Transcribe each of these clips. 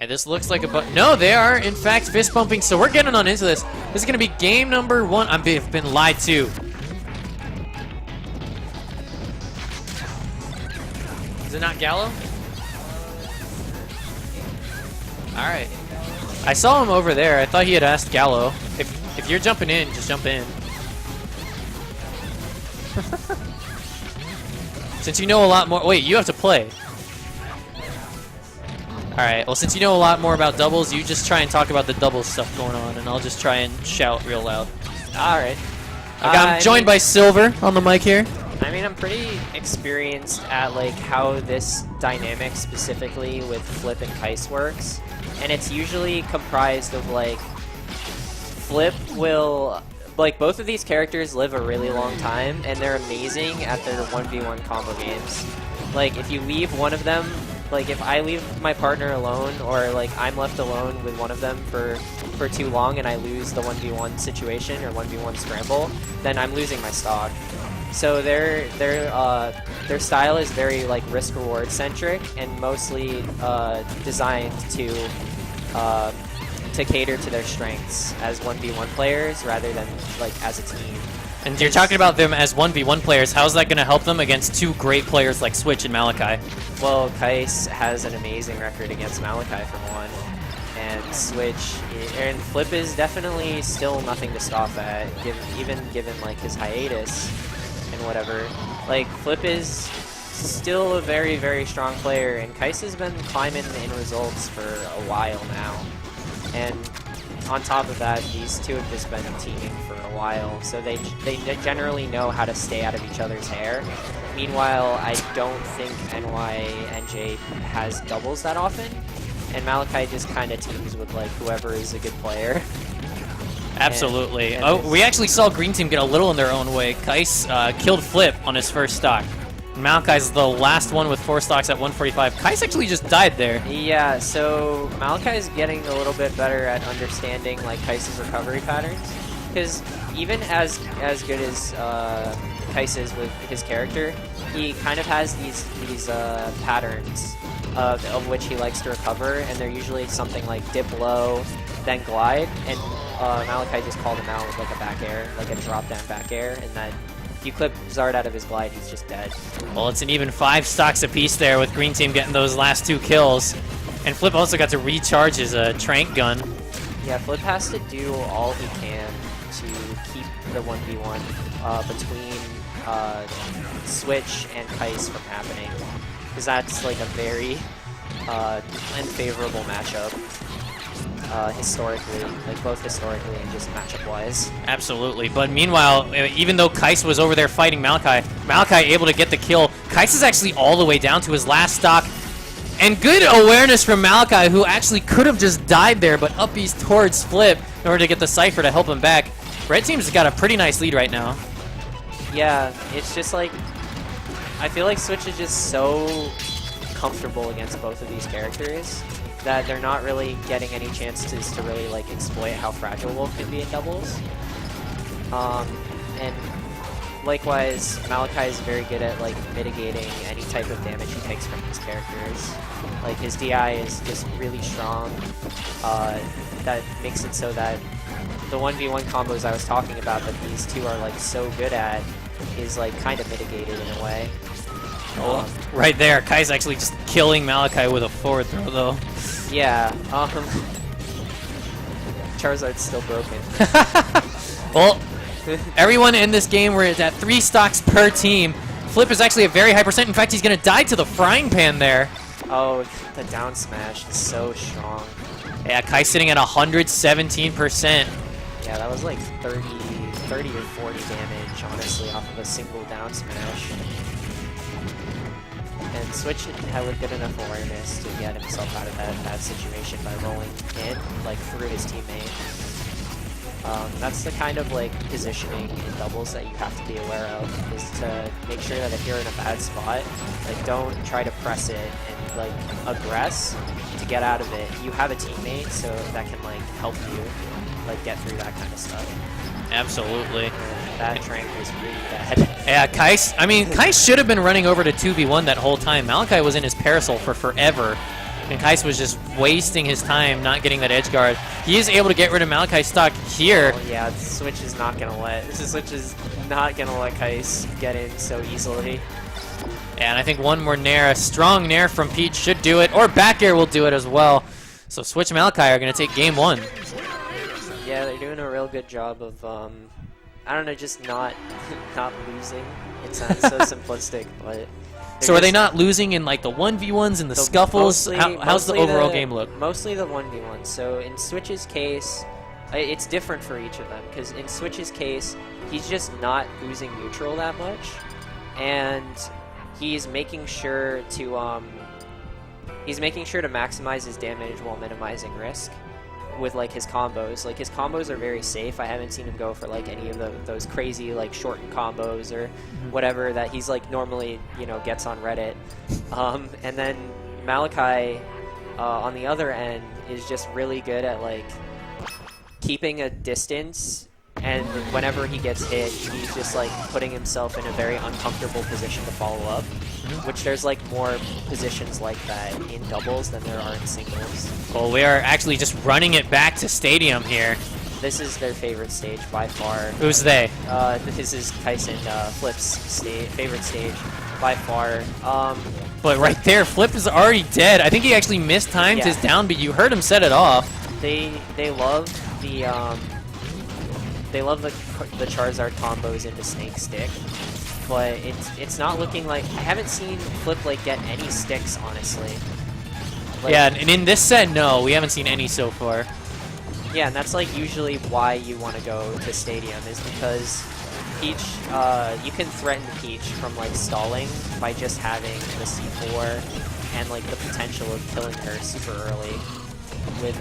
Alright, this looks like a no, they are in fact fist bumping, so we're getting on into this. This is gonna be game number 1. I've been lied to. Is it not Gallo? Alright. I saw him over there. I thought he had asked Gallo. If you're jumping in, just jump in. Since you know a lot more. Wait, you have to play. Alright, well, since you know a lot more about doubles, you just try and talk about the doubles stuff going on, and I'll just try and shout real loud. Alright. I'm joined by Silver on the mic here. I mean, I'm pretty experienced at, like, how this dynamic specifically with Flipp and Kycse works. And it's usually comprised of, like, Flipp will... Like, both of these characters live a really long time, and they're amazing at their 1v1 combo games. Like, if you leave one of them... Like, if I leave my partner alone, or, like, I'm left alone with one of them for too long and I lose the 1v1 situation or 1v1 scramble, then I'm losing my stock. So their style is very, like, risk-reward centric and mostly designed to cater to their strengths as 1v1 players rather than, like, as a team. And you're talking about them as 1v1 players. How's that going to help them against two great players like Switch and Malachi? Well, Kycse has an amazing record against Malachi for one, and Switch and Flipp is definitely still nothing to scoff at, even given like his hiatus and whatever. Like, Flipp is still a very, very strong player, and Kycse has been climbing in results for a while now. And on top of that, these two have just been teaming for a while, so they generally know how to stay out of each other's hair. Meanwhile, I don't think NJ has doubles that often, and Malachi just kind of teams with, like, whoever is a good player. Absolutely. We actually saw Green Team get a little in their own way. Kycse killed Flipp on his first stock. Malachi's the last one with 4 stocks at 145. Kycse actually just died there. Yeah, so Malachi's getting a little bit better at understanding, like, Kyce's recovery patterns. Because even as good as Kycse is with his character, he kind of has these patterns of which he likes to recover, and they're usually something like dip low, then glide, and Malachi just called him out with, like, a back air, like a drop down back air, and that if you clip Zard out of his glide, he's just dead. Well, it's an even 5 stocks apiece there with Green Team getting those last 2 kills. And Flipp also got to recharge his trank gun. Yeah, Flipp has to do all he can to keep the 1v1 between Switch and Kycse from happening. Because that's, like, a very unfavorable matchup. Historically, like, both historically and just matchup-wise. Absolutely, but meanwhile, even though Kycse was over there fighting Malachi able to get the kill. Kycse is actually all the way down to his last stock. And good awareness from Malachi, who actually could have just died there, but up he's towards Flipp in order to get the Cypher to help him back. Red Team's got a pretty nice lead right now. Yeah, it's just like, I feel like Switch is just so comfortable against both of these characters that they're not really getting any chances to really, like, exploit how fragile Wolf can be in doubles. And likewise, Malachi is very good at, like, mitigating any type of damage he takes from his characters. Like, his DI is just really strong. That makes it so that the 1v1 combos I was talking about that these two are, like, so good at is, like, kind of mitigated in a way. Right there, Kycse actually just killing Malachi with a forward throw, though. Yeah, Charizard's still broken. Well, everyone in this game, we're at 3 stocks per team. Flipp is actually a very high percent. In fact, he's going to die to the frying pan there. Oh, the down smash is so strong. Yeah, Kycse sitting at 117%. Yeah, that was like 30 or 40 damage, honestly, off of a single down smash. And Switch had good enough awareness to get himself out of that situation by rolling in, like, through his teammate. That's the kind of, like, positioning in doubles that you have to be aware of, is to make sure that if you're in a bad spot, like, don't try to press it and, like, aggress to get out of it. You have a teammate, so that can, like, help you, like, get through that kind of stuff. Absolutely. And that trank was really bad. Yeah, Kycse, I mean, Kycse should have been running over to 2v1 that whole time. Malachi was in his parasol for forever. And Kycse was just wasting his time not getting that edge guard. He is able to get rid of Malachi's stock here. Oh, yeah, Switch is not gonna let Kycse get in so easily. And I think one more nair, a strong nair from Peach should do it, or back air will do it as well. So Switch and Malachi are going to take game 1. Yeah, they're doing a real good job of, I don't know, just not losing. It sounds so simplistic, but... So are they not losing in like the 1v1s and the scuffles? How's the overall game look? Mostly the 1v1s. So in Switch's case, it's different for each of them, because in Switch's case, he's just not losing neutral that much, and he's making sure to maximize his damage while minimizing risk with like his combos. Like his combos are very safe. I haven't seen him go for like any of those crazy like shortened combos or whatever that he's like normally, you know, gets on Reddit. And then Malachi on the other end is just really good at like keeping a distance, and whenever he gets hit, he's just like putting himself in a very uncomfortable position to follow up, which there's like more positions like that in doubles than there are in singles. Well, we are actually just running it back to Stadium here. This is their favorite stage by far. Who's they? This is Kycse and Flipp's favorite stage by far. But right there, Flipp is already dead. I think he actually mistimed his down beat. You heard him set it off. They love the Charizard combos into Snake Stick, but it's not looking like, I haven't seen Flipp like get any sticks, honestly. Like, yeah, and in this set, no, we haven't seen any so far. Yeah, and that's like usually why you want to go to Stadium, is because Peach, you can threaten Peach from like stalling by just having the C4 and like the potential of killing her super early with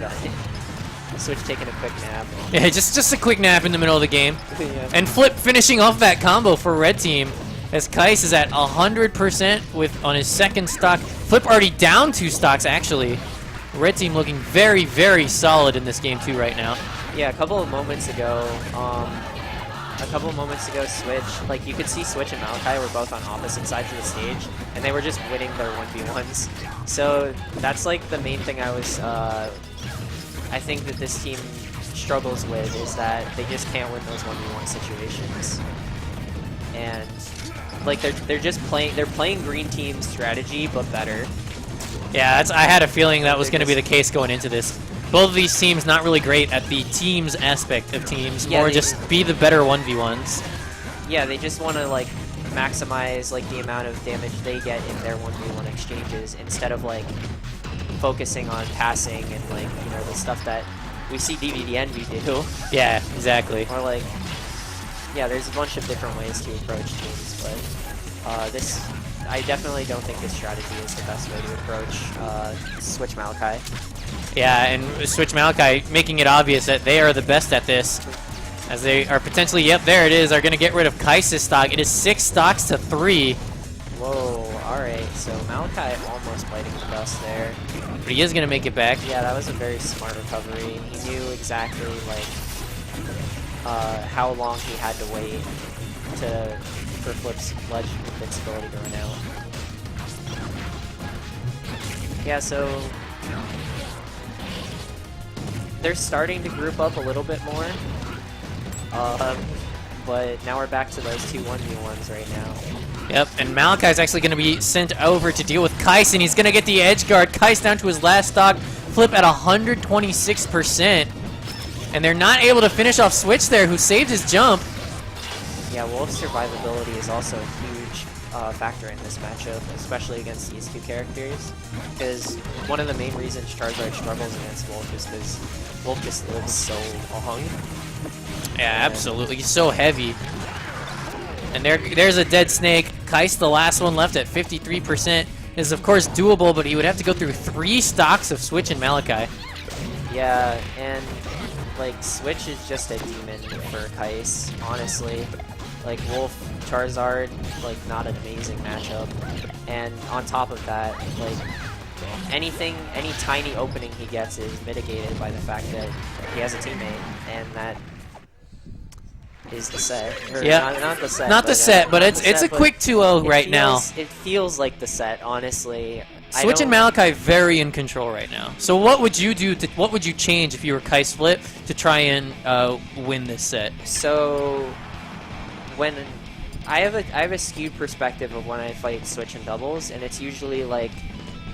Switch taking a quick nap. Yeah, just a quick nap in the middle of the game. Yeah. And Flipp finishing off that combo for Red Team, as Kycse is at 100% on his second stock. Flipp already down 2 stocks, actually. Red Team looking very, very solid in this game, too, right now. Yeah, a couple of moments ago, Switch, like, you could see Switch and Malachi were both on opposite sides of the stage, and they were just winning their 1v1s. So that's, like, the main thing I think that this team struggles with, is that they just can't win those 1v1 situations. And like they're playing green team's strategy but better. Yeah, I had a feeling that was going to be the case going into this. Both of these teams not really great at the teams aspect of teams, more just be the better 1v1s. Yeah, they just want to like maximize like the amount of damage they get in their 1v1 exchanges, instead of like focusing on passing and like, you know, the stuff that we see DVD Envy do. Yeah, exactly. Or like, yeah, there's a bunch of different ways to approach teams, but I definitely don't think this strategy is the best way to approach Switch Malachi. Yeah, and Switch Malachi making it obvious that they are the best at this, as they are potentially, yep, there it is, are going to get rid of Kyce's stock. It is 6 stocks to 3. Whoa, alright, so Malachi almost biting the dust there. But he is going to make it back. Yeah, that was a very smart recovery. He knew exactly, like, how long he had to wait for Flipp's ledge invincibility to run out. Yeah, so they're starting to group up a little bit more. But now we're back to those 2 1v1s right now. Yep, and Malachi's actually going to be sent over to deal with Kycse, and he's going to get the edge guard. Kycse down to his last stock. Flipp at 126%. And they're not able to finish off Switch there, who saved his jump. Yeah, Wolf's survivability is also a huge factor in this matchup, especially against these 2 characters. Because one of the main reasons Charizard struggles against Wolf is because Wolf just lives so long. Yeah, absolutely. He's so heavy. And there's a dead Snake. Kycse, the last one left at 53%, is of course doable, but he would have to go through 3 stocks of Switch and Malachi. Yeah, and like Switch is just a demon for Kycse, honestly. Like Wolf, Charizard, like not an amazing matchup. And on top of that, like any tiny opening he gets is mitigated by the fact that he has a teammate, and that is the set. Or yeah, not the set. Not the set, but it's a quick 2-0 right now. It feels like the set, honestly. Switch and Malachi very in control right now. So what would you do? What would you change if you were Kycse Flipp to try and win this set? So when I have a skewed perspective of when I fight Switch and doubles, and it's usually like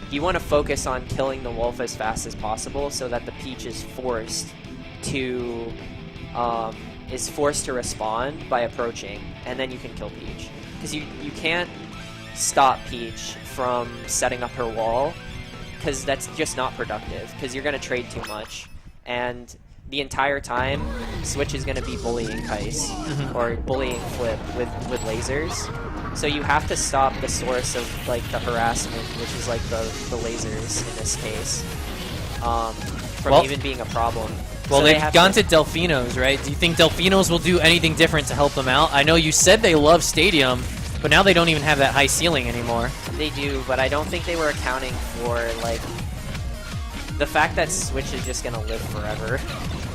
you want to focus on killing the wolf as fast as possible so that the Peach is forced to respond by approaching, and then you can kill Peach. Because you can't stop Peach from setting up her wall, because that's just not productive, because you're going to trade too much. And the entire time, Switch is going to be bullying Kycse, or bullying Flipp with lasers. So you have to stop the source of like the harassment, which is like the lasers in this case, from even being a problem. Well, So they've gone to Delfinos, right? Do you think Delfinos will do anything different to help them out? I know you said they love Stadium, but now they don't even have that high ceiling anymore. They do, but I don't think they were accounting for like the fact that Switch is just gonna live forever.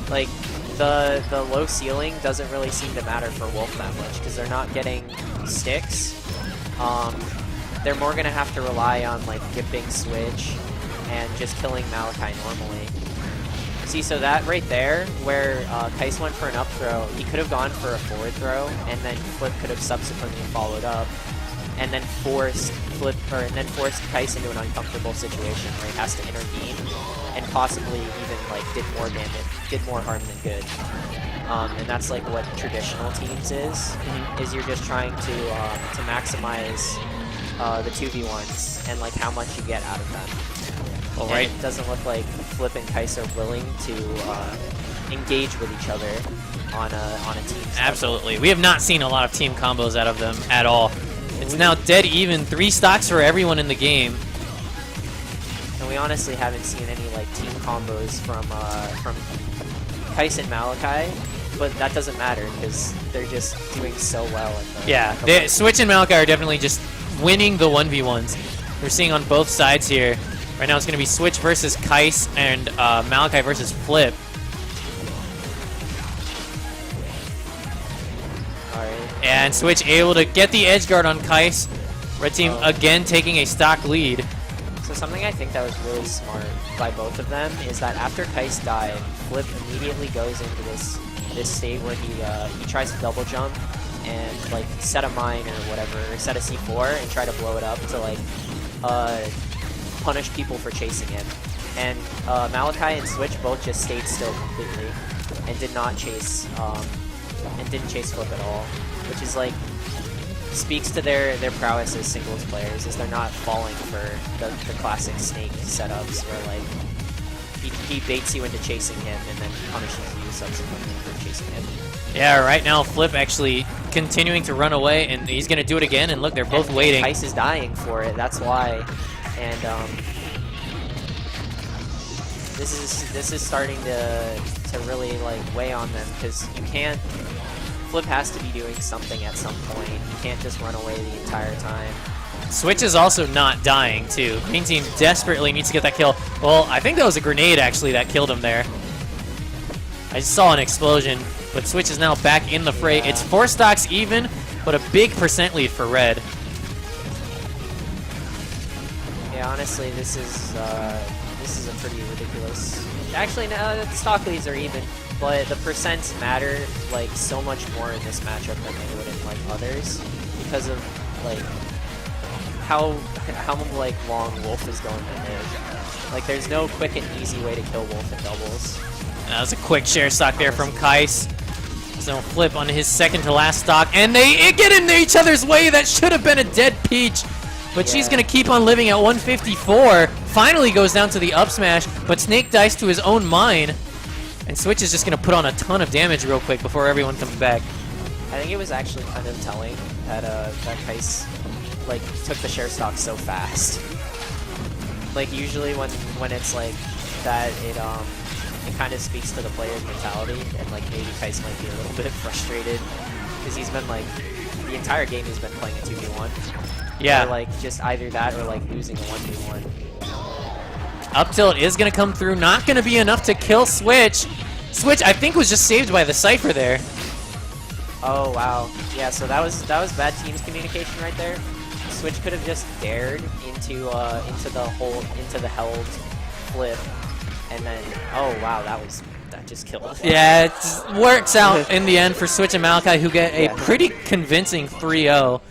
Like the low ceiling doesn't really seem to matter for Wolf that much because they're not getting sticks. They're more gonna have to rely on like gipping Switch and just killing Malachi normally. See, so that right there, where Kycse went for an up throw, he could have gone for a forward throw, and then Flipp could have subsequently followed up, and then forced Kycse into an uncomfortable situation where he has to intervene, and possibly even like did more harm than good. And that's like what traditional teams is you're just trying to maximize the 2v1s and like how much you get out of them. Well, right. It doesn't look like Flipp and Kycse are willing to engage with each other on a team. Absolutely. We have not seen a lot of team combos out of them at all. It's now dead even, 3 stocks for everyone in the game. And we honestly haven't seen any like team combos from Kycse and Malachi, but that doesn't matter because they're just doing so well at the Yeah, Switch and Malachi are definitely just winning the 1v1s. We're seeing on both sides here. Right now it's going to be Switch versus Kycse and Malachi versus Flipp. Alright. And Switch able to get the edge guard on Kycse. Red team again taking a stock lead. So something I think that was really smart by both of them is that after Kycse died, Flipp immediately goes into this state where he tries to double jump and like set a mine or whatever, or set a C4 and try to blow it up to like punish people for chasing him. And Malachi and Switch both just stayed still completely and did not chase and didn't chase Flipp at all, which is like speaks to their prowess as singles players, is they're not falling for the classic Snake setups where like he baits you into chasing him and then punishes you subsequently for chasing him. Yeah, right now Flipp actually continuing to run away, and he's going to do it again, and look, they're both waiting. Kycse is dying for it, that's why. And this is starting to really like weigh on them, because you can't. Flipp has to be doing something at some point. You can't just run away the entire time. Switch is also not dying too. Green team desperately needs to get that kill. Well, I think that was a grenade actually that killed him there. I just saw an explosion, but Switch is now back in the fray. Yeah. It's 4 stocks even, but a big % lead for Red. Yeah, honestly, this is a pretty ridiculous. Actually, no, the stock leads are even, but the percents matter like so much more in this matchup than they would in like others, because of like how like long Wolf is going to live. Like, there's no quick and easy way to kill Wolf in doubles. That was a quick share stock there from Kycse. So Flipp on his second to last stock, and they get in each other's way. That should have been a dead Peach. But she's going to keep on living at 154. Finally goes down to the up smash, but Snake dies to his own mine. And Switch is just going to put on a ton of damage real quick before everyone comes back. I think it was actually kind of telling that that Kycse like took the share stock so fast. Like, usually when it's like that, it kind of speaks to the player's mentality, and like maybe Kycse might be a little bit frustrated because he's been like the entire game he's been playing a 2v1. Yeah. Or like just either that or like losing a 1v1. Up tilt is going to come through. Not going to be enough to kill Switch. Switch, I think, was just saved by the Cypher there. Oh wow. Yeah, so that was bad teams communication right there. Switch could have just dared into the held flip, and then wow, that just killed. Yeah, it works out in the end for Switch and Malachi, who get a pretty convincing 3-0.